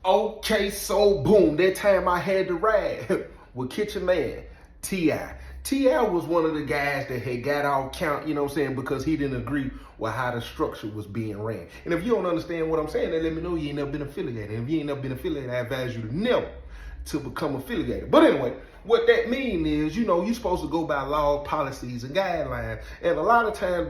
Okay, so boom, that time I had to ride with Kitchen Man, T.I. T.I. was one of the guys that had got out count, you know what I'm saying, because he didn't agree with how the structure was being ran. And if you don't understand what I'm saying, then let me know you ain't never been affiliated. And if you ain't never been affiliated, I advise you to never to become affiliated. But anyway, what that means is, you know, you're supposed to go by laws, policies, and guidelines. And a lot of times,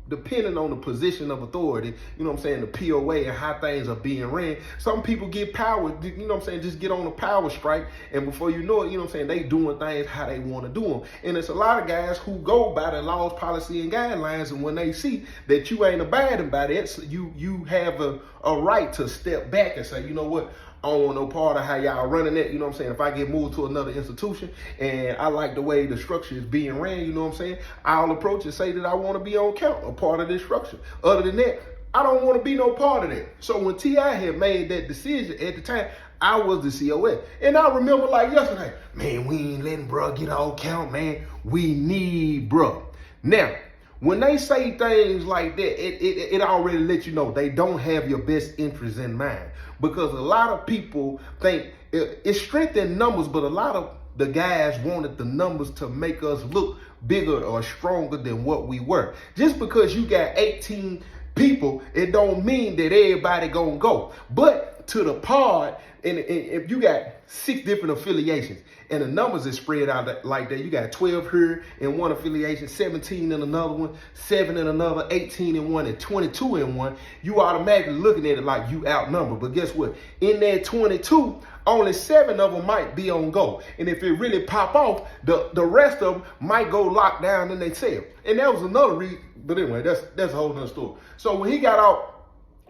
depending on the position of authority, you know what I'm saying, the POA and how things are being ran, some people get power, you know what I'm saying, just get on a power strike. And before you know it, you know what I'm saying, they doing things how they want to do them. And it's a lot of guys who go by the laws, policy, and guidelines. And when they see that you ain't abiding by that, so you have a right to step back and say, you know what, I don't want no part of how y'all running it. You know what I'm saying? If I get moved to another institution and I like the way the structure is being ran, you know what I'm saying? I'll approach and say that I want to be on count, a part of this structure. Other than that, I don't want to be no part of that. So when T.I. had made that decision at the time, I was the COS. And I remember like yesterday, man, we ain't letting bruh get on count, man. We need bruh. Now, when they say things like that, it already lets you know they don't have your best interests in mind. Because a lot of people think it's strength in numbers, but a lot of the guys wanted the numbers to make us look bigger or stronger than what we were. Just because you got 18 people, it don't mean that everybody gonna go. But to the pod, and if you got 6 different affiliations and the numbers is spread out like that, you got 12 here in one affiliation, 17 in another one, 7 in another, 18 in one, and 22 in one, you automatically looking at it like you outnumbered. But guess what? In that 22, only 7 of them might be on go. And if it really pop off, the rest of them might go locked down in their cell. And that was another reason. But anyway, that's a whole nother story. So when he got out,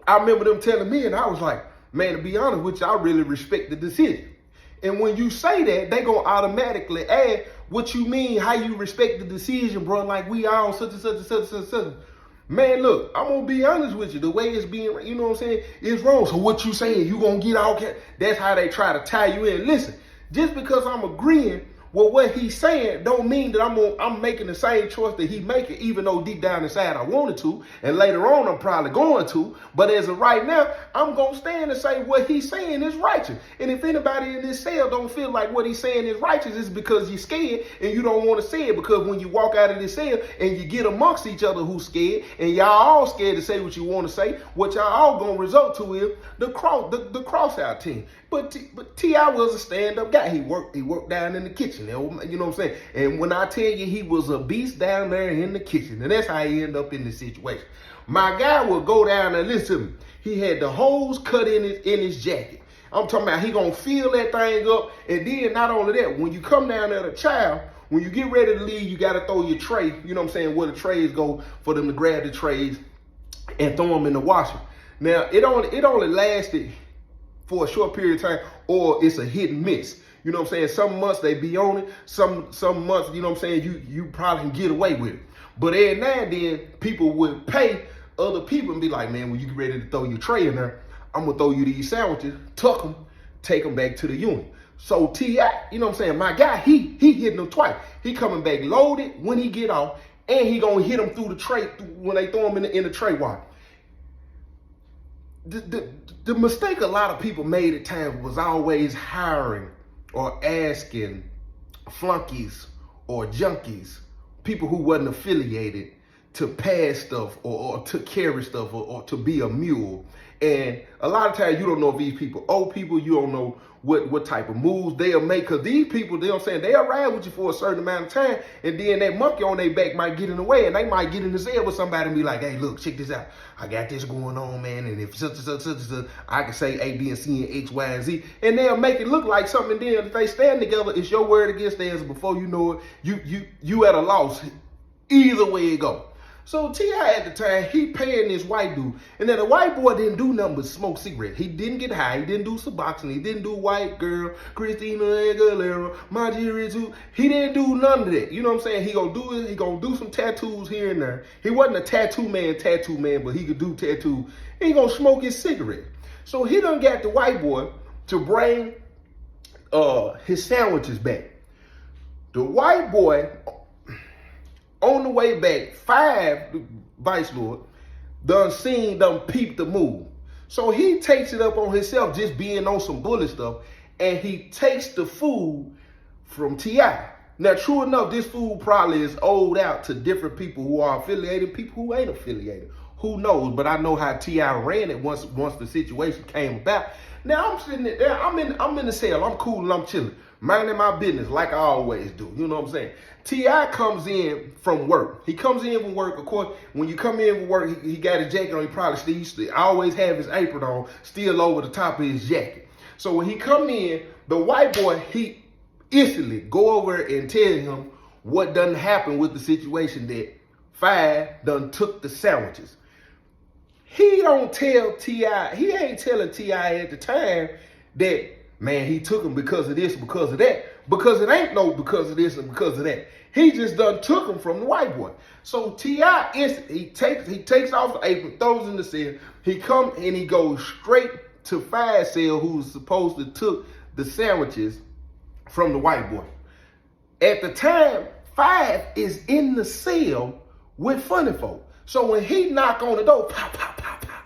I remember them telling me, and I was like, man, to be honest with you, I really respect the decision. And when you say that, they gonna automatically add what you mean, how you respect the decision, bro. Like we all such and such and such and such and such. Man, look, I'm gonna be honest with you. The way it's being, you know what I'm saying, is wrong. So what you saying, you gonna get all, that's how they try to tie you in. Listen, just because I'm agreeing with what he's saying don't mean that I'm making the same choice that he making, even though deep down inside I wanted to, and later on I'm probably going to. But as of right now, I'm gonna stand and say what he's saying is righteous. And if anybody in this cell don't feel like what he's saying is righteous, it's because you're scared and you don't want to say it. Because when you walk out of this cell and you get amongst each other who's scared, and y'all all scared to say what you want to say, what y'all all gonna result to is the cross out team. But T.I. was a stand-up guy. He worked down in the kitchen. You know what I'm saying? And when I tell you he was a beast down there in the kitchen, and that's how he ended up in this situation. My guy would go down there, listen to me. He had the holes cut in his jacket. I'm talking about he gonna fill that thing up. And then not only that, when you come down there to chow, when you get ready to leave, you gotta throw your tray, you know what I'm saying, where the trays go for them to grab the trays and throw them in the washer. Now, it only lasted for a short period of time, or it's a hit and miss. You know what I'm saying? Some months they be on it, some months, you know what I'm saying, you probably can get away with it. But every now and then, people would pay other people and be like, man, when you get ready to throw your tray in there, I'm gonna throw you these sandwiches, tuck them, take them back to the unit. So T.I., you know what I'm saying, my guy, he hitting them twice. He coming back loaded when he get off, and he gonna hit them through the tray when they throw him in the tray water. The mistake a lot of people made at times was always hiring or asking flunkies or junkies, people who wasn't affiliated, to pass stuff or to carry stuff or to be a mule. And a lot of times you don't know if these people, old people, you don't know what type of moves they'll make. Because these people, they know what I'm saying, they'll ride with you for a certain amount of time, and then that monkey on their back might get in the way, and they might get in the cell with somebody and be like, hey, look, check this out. I got this going on, man, and if such and such, I can say A, B, and C, and X, Y, and Z, and they'll make it look like something. And then if they stand together, it's your word against theirs. Before you know it, you at a loss either way it go. So T.I. at the time, he paying this white dude. And then the white boy didn't do nothing but smoke cigarettes. He didn't get high. He didn't do Suboxone. He didn't do White Girl, Christina Aguilera, Marjorie too. He didn't do none of that. You know what I'm saying? He gonna do some tattoos here and there. He wasn't a tattoo man, but he could do tattoos. He gonna smoke his cigarette. So he done got the white boy to bring his sandwiches back. The white boy, on the way back, 5 vice lord done peeped the move. So he takes it up on himself just being on some bully stuff, and he takes the food from T.I. Now, true enough, this food probably is owed out to different people who are affiliated, people who ain't affiliated. Who knows? But I know how T.I. ran it once the situation came about. Now I'm sitting there, I'm in the cell, I'm cool and I'm chilling, minding my business like I always do. You know what I'm saying? T.I. comes in from work. He comes in from work. Of course, when you come in from work, he got his jacket on. He probably still used to always have his apron on, still over the top of his jacket. So when he come in, the white boy, he instantly go over and tell him what done happened with the situation, that Five done took the sandwiches. He don't tell T.I., he ain't telling T.I. at the time that, man, he took him because of this, because of that. Because it ain't no because of this and because of that. He just done took him from the white boy. So T.I. he takes off the apron, throws in the cell. He come and he goes straight to Five's cell, who's supposed to took the sandwiches from the white boy. At the time, Five is in the cell with Funny Folk. So when he knock on the door, pop, pop, pop, pop,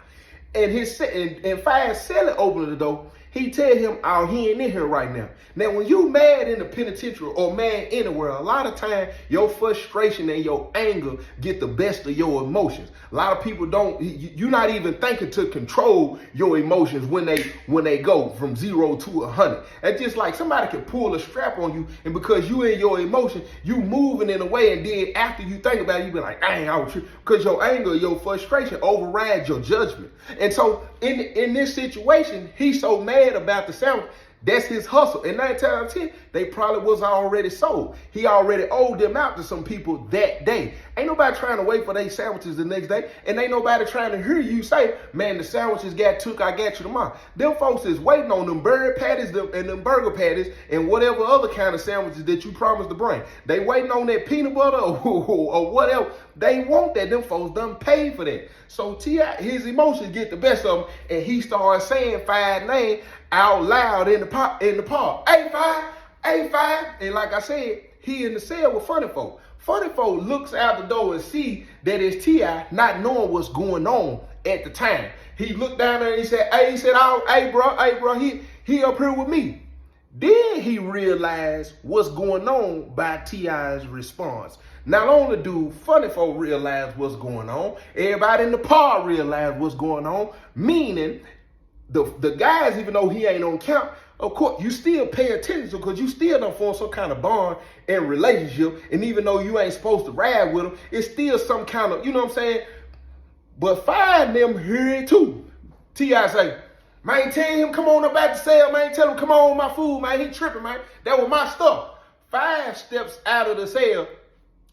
and Five Sally open the door, he tell him, oh, he ain't in here right now. Now, when you mad in the penitentiary or mad anywhere, a lot of time your frustration and your anger get the best of your emotions. A lot of people don't, you're not even thinking to control your emotions when they go from 0 to 100. It's just like somebody can pull a strap on you, and because you in your emotion, you moving in a way, and then after you think about it, you be like, dang, I was tripping. Because your anger, your frustration overrides your judgment. And so in this situation, he's so mad about the sandwich. That's his hustle. And 9 times out of 10, they probably was already sold. He already owed them out to some people that day. Ain't nobody trying to wait for their sandwiches the next day. And ain't nobody trying to hear you say, man, the sandwiches got took, I got you tomorrow. Them folks is waiting on them bird patties and them burger patties and whatever other kind of sandwiches that you promised to bring. They waiting on that peanut butter or whatever. They want that. Them folks done paid for that. So T.I., his emotions get the best of him, and he starts saying Five's name out loud in the park. Hey, Five, hey, Five. And like I said, he in the cell with Funny Folk. Funny Folk looks out the door and see that it's T.I., not knowing what's going on at the time. He looked down there and he said, oh, hey, bro, he up here with me. Then he realized what's going on by T.I.'s response. Not only do Funny Folk realize what's going on, everybody in the park realize what's going on, meaning the guys, even though he ain't on count, of course, you still pay attention because you still don't form some kind of bond and relationship. And even though you ain't supposed to ride with him, it's still some kind of, you know what I'm saying? But Five them hear it too. T.I. say, man, tell him, come on up at the cell, man. Tell him, come on, my food, man. He tripping, man. That was my stuff. Five steps out of the cell,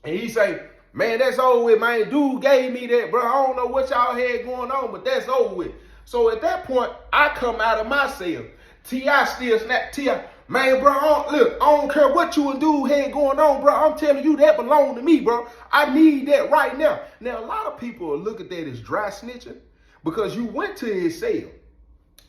and he say, man, that's over with, man. Dude gave me that, bro. I don't know what y'all had going on, but that's over with. So at that point, I come out of my cell. T.I. still snap. T.I., man, bro, look, I don't care what you and dude had going on, bro. I'm telling you, that belong to me, bro. I need that right now. Now, a lot of people look at that as dry snitching because you went to his cell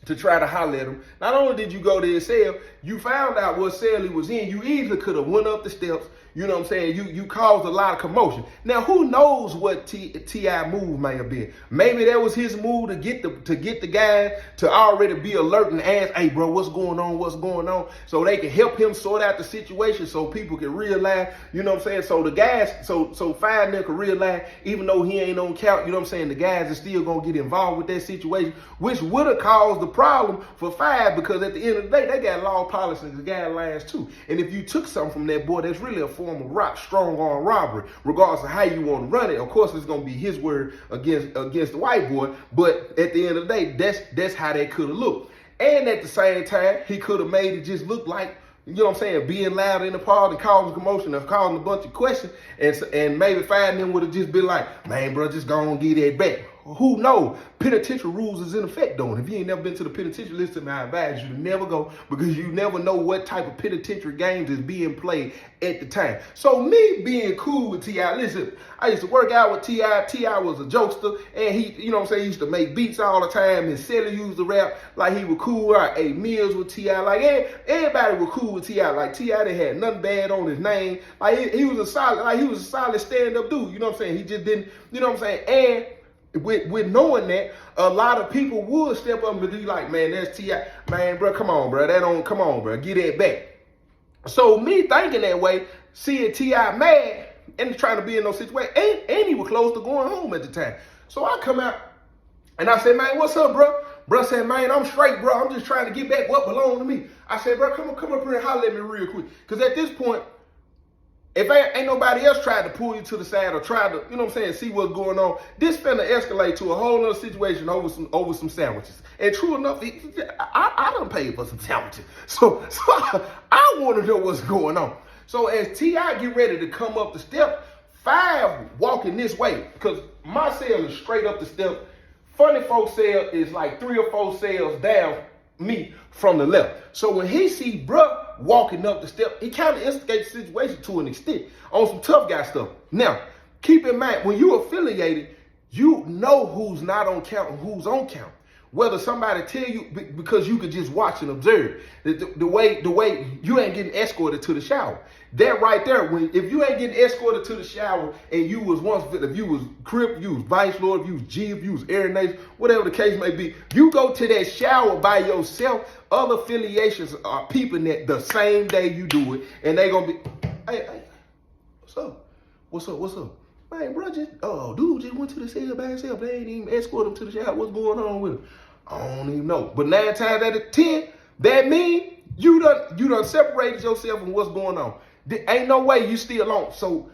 to try to holler at him. Not only did you go to his cell, you found out what cell he was in. You easily could have went up the steps. You know what I'm saying? You caused a lot of commotion. Now, who knows what T.I. move may have been? Maybe that was his move to get the guy to already be alert and ask, hey, bro, what's going on? What's going on? So they can help him sort out the situation so people can realize, you know what I'm saying? So the guys, so Five them can realize, even though he ain't on count, you know what I'm saying? The guys are still going to get involved with that situation, which would have caused the problem for Five because at the end of the day, they got law, policies, and guidelines too. And if you took something from that boy, that's really a form of strong arm robbery, regardless of how you want to run it. Of course, it's going to be his word against the white boy, but at the end of the day, that's how they could have looked. And at the same time, he could have made it just look like, you know what I'm saying, being loud in the park and causing commotion and causing a bunch of questions, and maybe Five them would have just been like, man, bro, just go on and get that back. Who knows? Penitentiary rules is in effect, though. And if you ain't never been to the penitentiary, listen, I advise you to never go because you never know what type of penitentiary games is being played at the time. So me being cool with T.I., listen, I used to work out with T.I. T.I. was a jokester, and he, you know what I'm saying, he used to make beats all the time. His celly used to rap like he was cool. I ate meals with T.I. Like everybody was cool with T.I. Like T.I. didn't have nothing bad on his name. Like he was a solid stand-up dude. You know what I'm saying? He just didn't, you know what I'm saying? And with knowing that, a lot of people would step up and be like, man, that's T.I. Man, bro, come on, bro. Come on, bro. Get that back. So me thinking that way, seeing T.I. mad and trying to be in no situation, and he was close to going home at the time. So I come out and I said, man, what's up, bro? Bro said, man, I'm straight, bro. I'm just trying to get back what belonged to me. I said, bro, come up here and holler at me real quick. Because at this point, if ain't nobody else tried to pull you to the side or try to, you know what I'm saying, see what's going on, this finna escalate to a whole nother situation over some sandwiches. And true enough, I done paid for some sandwiches. So I want to know what's going on. So as T.I. get ready to come up the step, 5 walking this way, because my cell is straight up the step. Funny folks cell is like 3 or 4 cells down me from the left. So when he see bruh walking up the step, he kind of instigates the situation to an extent on some tough guy stuff. Now, keep in mind, when you're affiliated, you know who's not on count and who's on count. Whether somebody tell you, because you could just watch and observe the way you ain't getting escorted to the shower. That right there, if you ain't getting escorted to the shower and you was once, if you was Crip, you was Vice Lord, if you was G, if you was Air Nation, whatever the case may be, you go to that shower by yourself. Other affiliations are peeping that the same day you do it, and they gonna be, hey, what's up? Man, bro, dude just went to the cell by himself. They ain't even escort him to the shower. What's going on with him? I don't even know. But 9 times out of 10, that mean you done separated yourself from what's going on. There ain't no way you still alone. So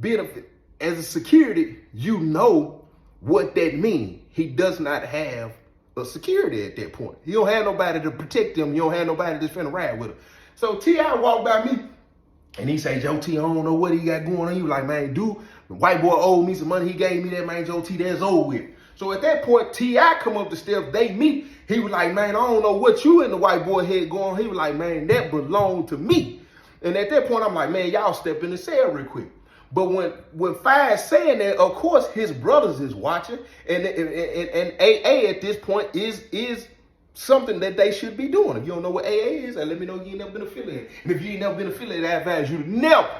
as a security, you know what that means. He does not have a security at that point. He don't have nobody to protect him. You don't have nobody that's finna ride with him. So T.I. walked by me and he say, Joe T, I don't know what he got going on. He was like, man, dude, the white boy owed me some money. He gave me that, man, Joe T, that's over with. So at that point, T.I. come up the steps, they meet. He was like, man, I don't know what you and the white boy had going on. He was like, man, that belonged to me. And at that point, I'm like, man, y'all step in the cell real quick. But when Five saying that, of course, his brothers is watching. And AA at this point is something that they should be doing. If you don't know what AA is, let me know you ain't never been affiliated. And if you ain't never been affiliated, I advise you never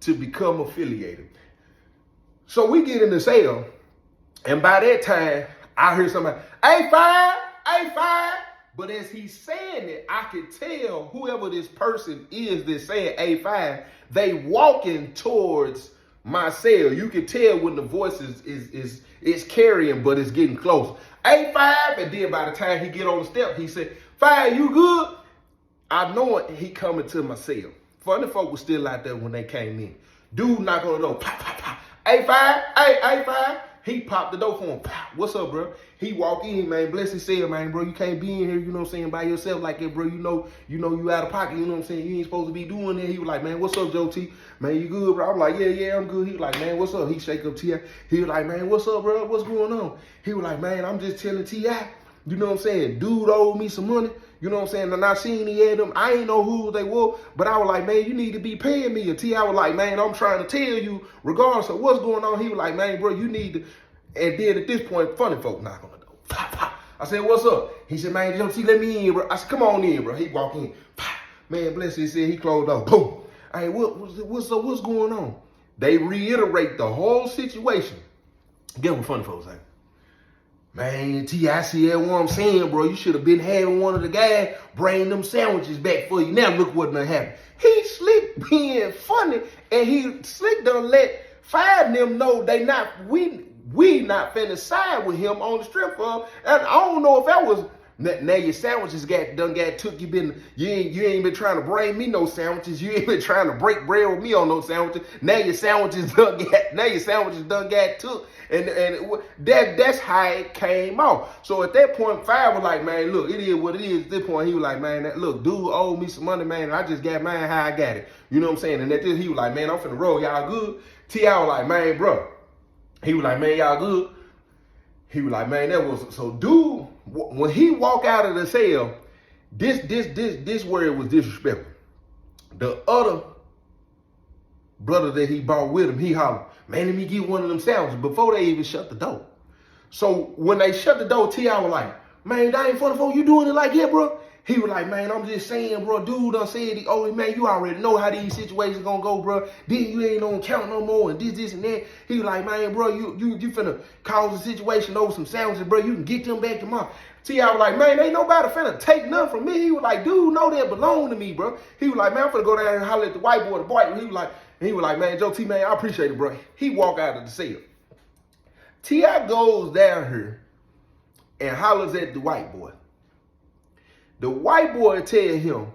to become affiliated. So we get in the cell. And by that time, I heard somebody, hey, Five. But as he's saying it, I could tell whoever this person is that's saying A5, they walking towards my cell. You can tell when the voice is carrying, but it's getting close. A5, and then by the time he get on the step, he said, 5, you good? I know it, he coming to my cell. Funny folk was still out there when they came in. Dude knock on the door, pop, pop, pop. A5, A5. He popped the door for him. What's up, bro? He walk in, man. Bless his cell, man, bro. You can't be in here, you know what I'm saying, by yourself like that, bro. You know you out of pocket, you know what I'm saying? You ain't supposed to be doing that. He was like, man, what's up, Joe T? Man, you good, bro? I'm like, yeah, I'm good. He was like, man, what's up? He shake up T.I. He was like, man, what's up, bro? What's going on? He was like, man, I'm just telling T.I. You know what I'm saying? Dude owed me some money. You know what I'm saying? And I seen he had them. I ain't know who they were, but I was like, man, you need to be paying me. And T.I. was like, man, I'm trying to tell you, regardless of what's going on. He was like, man, bro, you need to. And then at this point, funny folk knock on the door. Pop, pop. I said, what's up? He said, man, Joe T, let me in, bro. I said, come on in, bro. He walked in. Pop. Man, bless him. He said, he closed up. Boom. Hey, what's going on? They reiterate the whole situation. Get what funny folks say. Man, T.I. see that what I'm saying, bro. You should have been having one of the guys bring them sandwiches back for you. Now look what done happened. He slick being funny, and he slick done let Five them know they not, we not finna side with him on the strip club. And I don't know if that was, now your sandwiches done got took. You ain't been trying to bring me no sandwiches. You ain't been trying to break bread with me on no sandwiches. Now your sandwiches done got took. And that's how it came out. So at that point, Five was like, man, look, it is what it is. At this point, he was like, man, look, dude owed me some money, man, and I just got mine how I got it. You know what I'm saying? And at this, he was like, man, I'm finna roll, y'all good? T.I. was like, man, bro. He was like, man, y'all good? He was like, man, that was, so dude, when he walked out of the cell, this word was disrespectful. The other brother that he brought with him, he hollered, man, let me get one of them sandwiches before they even shut the door. So when they shut the door, T.I. was like, man, that ain't funny, folks. You doing it like that, bro? He was like, man, I'm just saying, bro, dude done said, oh, man, you already know how these situations gonna go, bro. Then you ain't on count no more and this, and that. He was like, man, bro, you finna cause a situation over some sandwiches, bro. You can get them back tomorrow. T.I. was like, man, ain't nobody finna take nothing from me. He was like, dude, know that belong to me, bro. He was like, man, I'm finna go down and holler at the white boy, He was like, man, Joe T, man, I appreciate it, bro. He walked out of the cell. T.I. goes down here and hollers at the white boy. The white boy tell him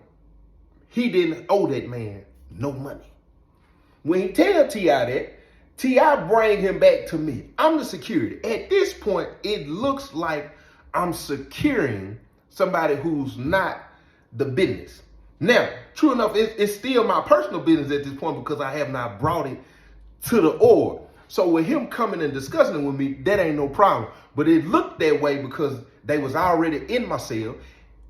he didn't owe that man no money. When he tell T.I. that, T.I. bring him back to me. I'm the security. At this point, it looks like I'm securing somebody who's not the business. Now, true enough, it's still my personal business at this point because I have not brought it to the org. So with him coming and discussing it with me, that ain't no problem. But it looked that way because they was already in my cell.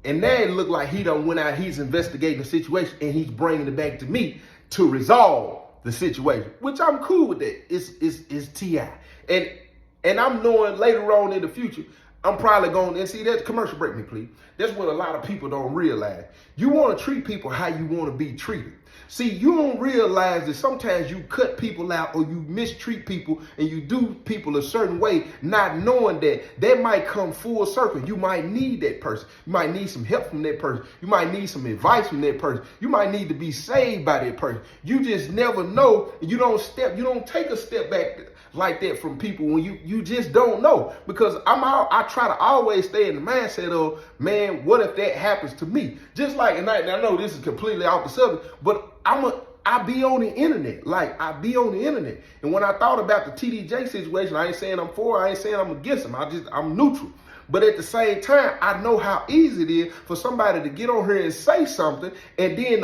And now it looked like he done went out, he's investigating the situation, and he's bringing it back to me to resolve the situation, which I'm cool with that. It's T.I. And I'm knowing later on in the future, I'm probably going, and see, that commercial break me, please. That's what a lot of people don't realize. You want to treat people how you want to be treated. See, you don't realize that sometimes you cut people out or you mistreat people and you do people a certain way, not knowing that might come full circle. You might need that person. You might need some help from that person. You might need some advice from that person. You might need to be saved by that person. You just never know. You don't take a step back like that from people when you just don't know. Because I try to always stay in the mindset of, man, what if that happens to me? Just like, and I know this is completely off the subject, but I be on the internet. Like, I be on the internet. And when I thought about the TDJ situation, I ain't saying I'm for, I ain't saying I'm against him. I'm neutral. But at the same time, I know how easy it is for somebody to get on here and say something, and then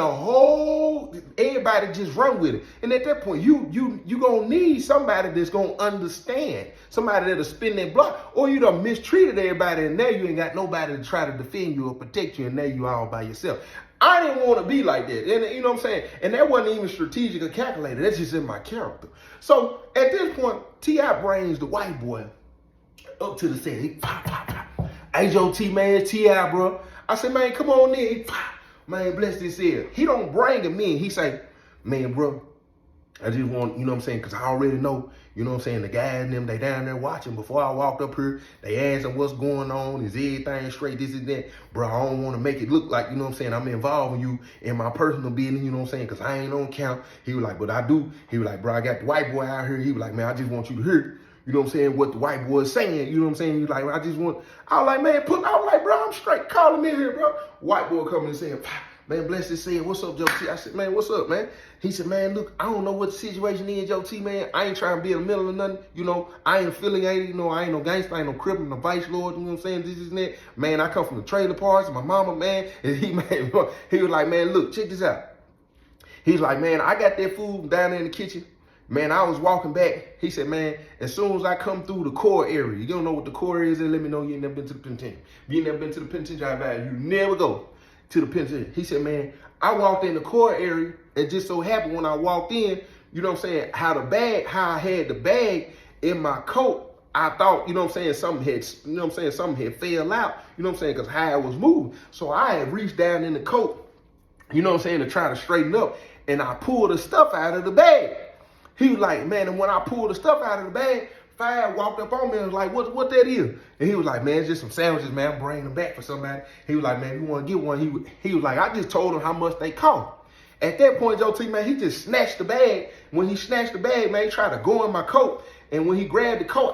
everybody just run with it. And at that point, you gonna need somebody that's gonna understand, somebody that'll spin that block, or you done mistreated everybody, and now you ain't got nobody to try to defend you or protect you, and now you all by yourself. I didn't want to be like that. And you know what I'm saying? And that wasn't even strategic or calculated. That's just in my character. So at this point, T.I. brings the white boy up to the set. Hey, Joe T, man, it's T.I., bro. I said, man, come on in. Man, bless this ear. He don't bring him in. He say, man, bro, I just want, you know what I'm saying, because I already know, you know what I'm saying, the guys and them, they down there watching. Before I walked up here, they asked him what's going on, is everything straight, this and that. Bro, I don't want to make it look like, you know what I'm saying, I'm involving you in my personal business, you know what I'm saying, because I ain't on count. He was like, but I do. He was like, bro, I got the white boy out here. He was like, man, I just want you to hear, you know what I'm saying, what the white boy is saying, you know what I'm saying. He was like, I was like, man, I was like, bro, I'm straight. Call him in here, bro. White boy coming and saying, man, bless this said, what's up, Joe T? I said, man, what's up, man? He said, man, look, I don't know what the situation is, Joe T, man. I ain't trying to be in the middle of nothing. You know, I ain't affiliated. You know, I ain't no gangster. I ain't no cripple, no vice lord. You know what I'm saying? This and that. Man, I come from the trailer parks. My mama, man. And he was like, man, look, check this out. He's like, man, I got that food down there in the kitchen. Man, I was walking back. He said, man, as soon as I come through the core area, you don't know what the core is, and let me know you ain't never been to the penitentiary. If you ain't never been to the penitentiary, you never go to the penitentiary. He said, man, I walked in the core area, and just so happened when I walked in, you know what I'm saying, how I had the bag in my coat, I thought, you know what I'm saying, something had fell out, you know what I'm saying, because how I was moving. So I had reached down in the coat, you know what I'm saying, to try to straighten up, and I pulled the stuff out of the bag. He was like, man, and when I pulled the stuff out of the bag, Fire walked up on me and was like, what that is? And he was like, man, it's just some sandwiches, man. I'm bringing them back for somebody. He was like, man, if you want to get one, he was like, I just told him how much they cost. At that point, Joe T, man, he just snatched the bag. When he snatched the bag, man, he tried to go in my coat. And when he grabbed the coat,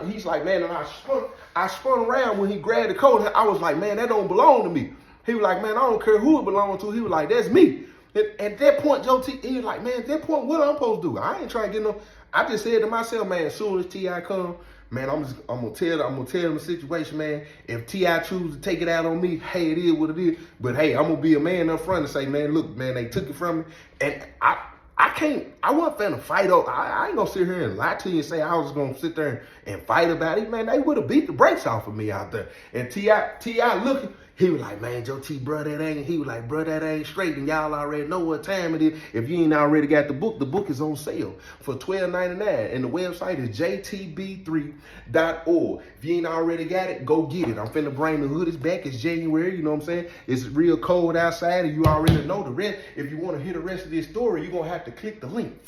he's like, man, and I spun around when he grabbed the coat. I was like, man, that don't belong to me. He was like, man, I don't care who it belongs to. He was like, that's me. At that point, Joe T, he was like, man, at that point, what I'm supposed to do? I ain't trying to get no. I just said to myself, man, as soon as T.I. come, man, I'm gonna tell him the situation, man. If T.I. choose to take it out on me, hey, it is what it is. But hey, I'm gonna be a man up front and say, man, look, man, they took it from me, and I wasn't finna fight up. I ain't gonna sit here and lie to you and say I was gonna sit there and fight about it. Man, they would have beat the brakes off of me out there. And T.I. looking, He was like, man, Joe T, bro, that ain't. He was like, bro, that ain't straight. And y'all already know what time it is. If you ain't already got the book is on sale for $12.99. And the website is jtb3.org. If you ain't already got it, go get it. I'm finna bring the hoodies back. It's January, you know what I'm saying? It's real cold outside, and you already know the rest. If you want to hear the rest of this story, you're going to have to click the link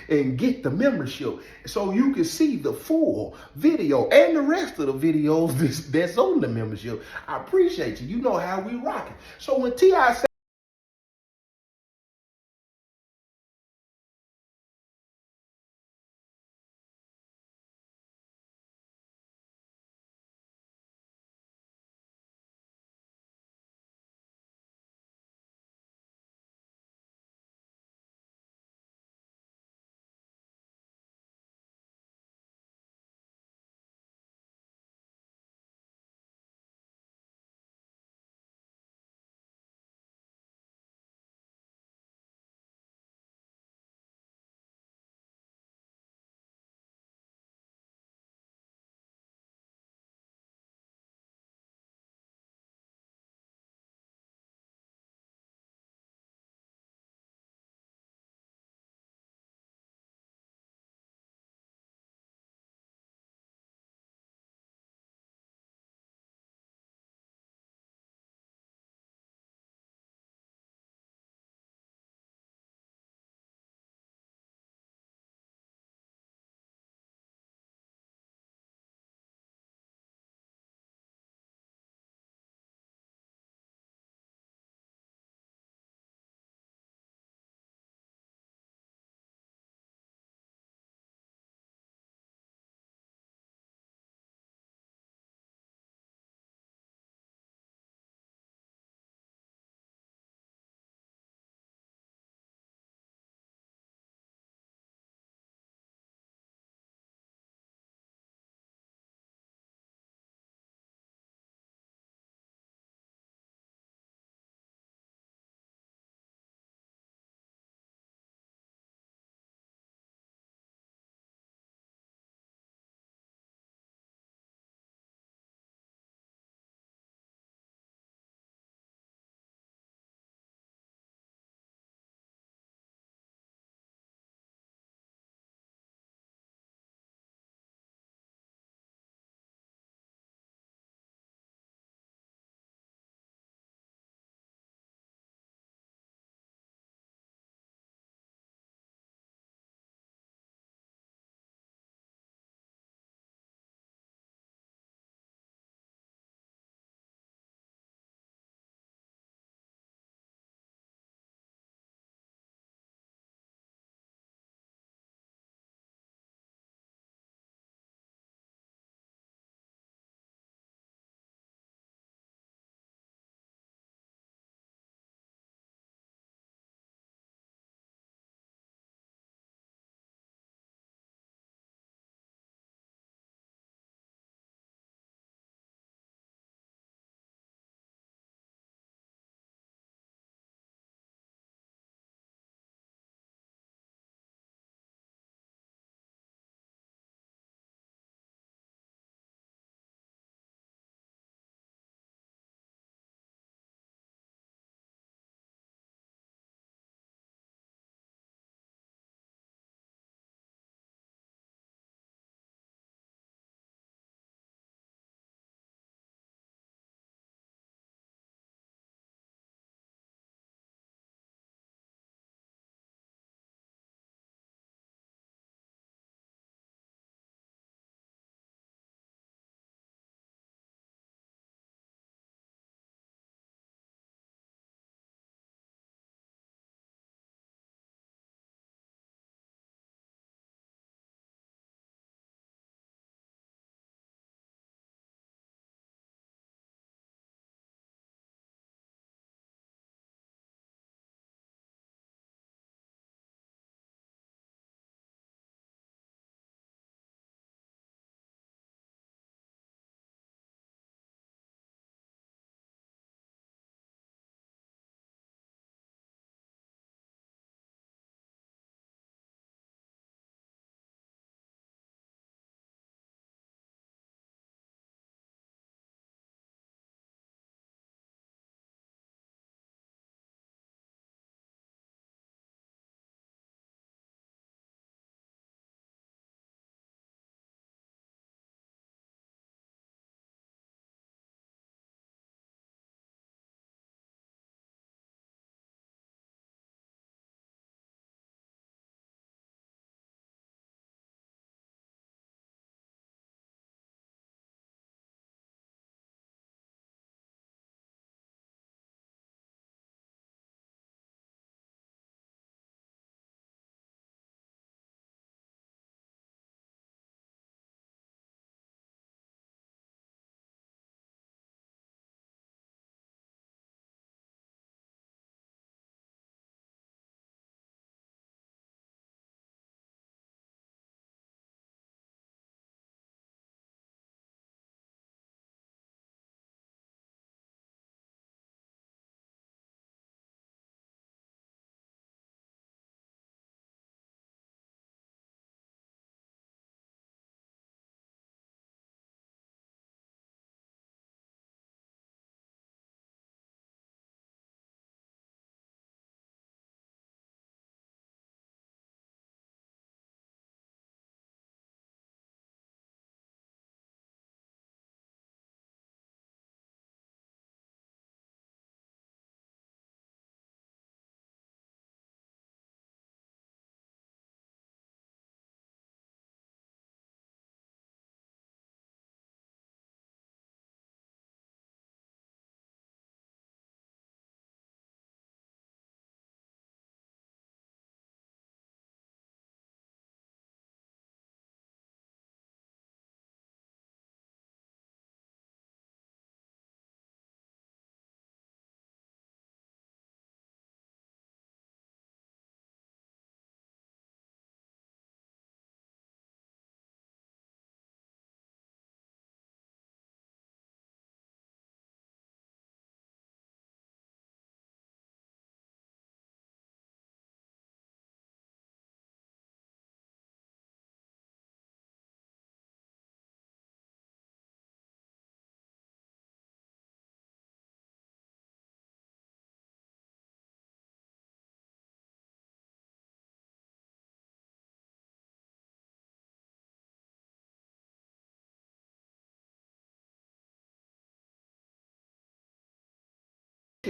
and get the membership so you can see the full video and the rest of the videos that's on the membership. I appreciate you. You know how we rock it. So when T.I.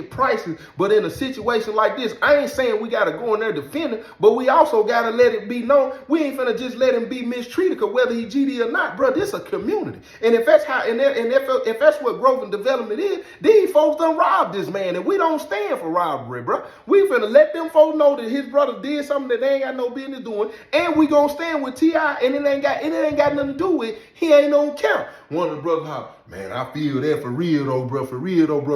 prices, but in a situation like this, I ain't saying we gotta go in there defending, but we also gotta let it be known we ain't finna just let him be mistreated, cause whether he GD or not, bro, this a community. And if that's how, if that's what growth and development is, these folks done robbed this man, and we don't stand for robbery, bro. We finna let them folks know that his brother did something that they ain't got no business doing, and we gonna stand with T.I., and it ain't got nothing to do with he ain't on count. One of the brothers, man, I feel that for real though, bro,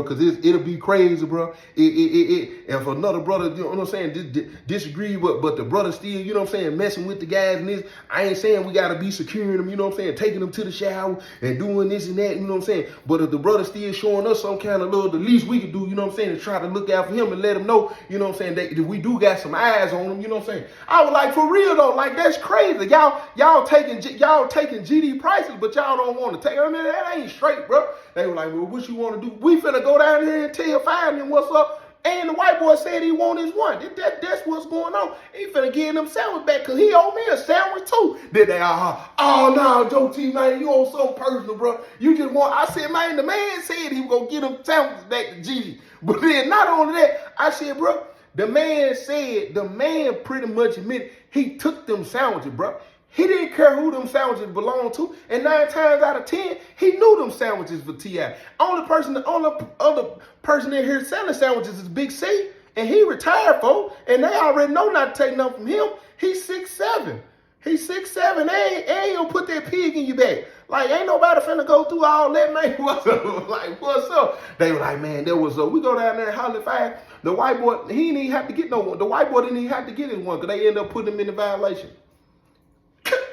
cause it'll be crazy, bro. And for another brother, you know what I'm saying, disagree, but the brother still, you know what I'm saying, messing with the guys and this. I ain't saying we gotta be securing them, you know what I'm saying, taking them to the shower and doing this and that, you know what I'm saying. But if the brother still showing us some kind of little, the least we can do, you know what I'm saying, to try to look out for him and let him know, you know what I'm saying, that we do got some eyes on him, you know what I'm saying. I was like, for real though, like that's crazy. Y'all taking GD prices, but y'all don't want to take. I mean, that ain't straight, bro. They were like, well, what you want to do? We finna go down here and tell Fireman what's up. And the white boy said he want his one. That's what's going on. He finna give him sandwich back because he owe me a sandwich too. Then they oh no, Joe T, man, you owe something personal, bro. You just want, I said, man, the man said he was gonna get him sandwiches back to Gigi. But then not only that, I said, bro, the man pretty much admitted he took them sandwiches, bro. He didn't care who them sandwiches belonged to, and 9 times out of 10, he knew them sandwiches for T.I. Only other person in here selling sandwiches is Big C, and he retired, folks, and they already know not to take nothing from him. He's 6'7". He's 6'7", and he gonna put that pig in your back. Like, ain't nobody finna go through all that, man. What's up? Like, what's up? They were like, man, there was we go down there and holler fire. The white boy, he didn't even have to get no one. The white boy didn't even have to get his one, because they end up putting him in the violation.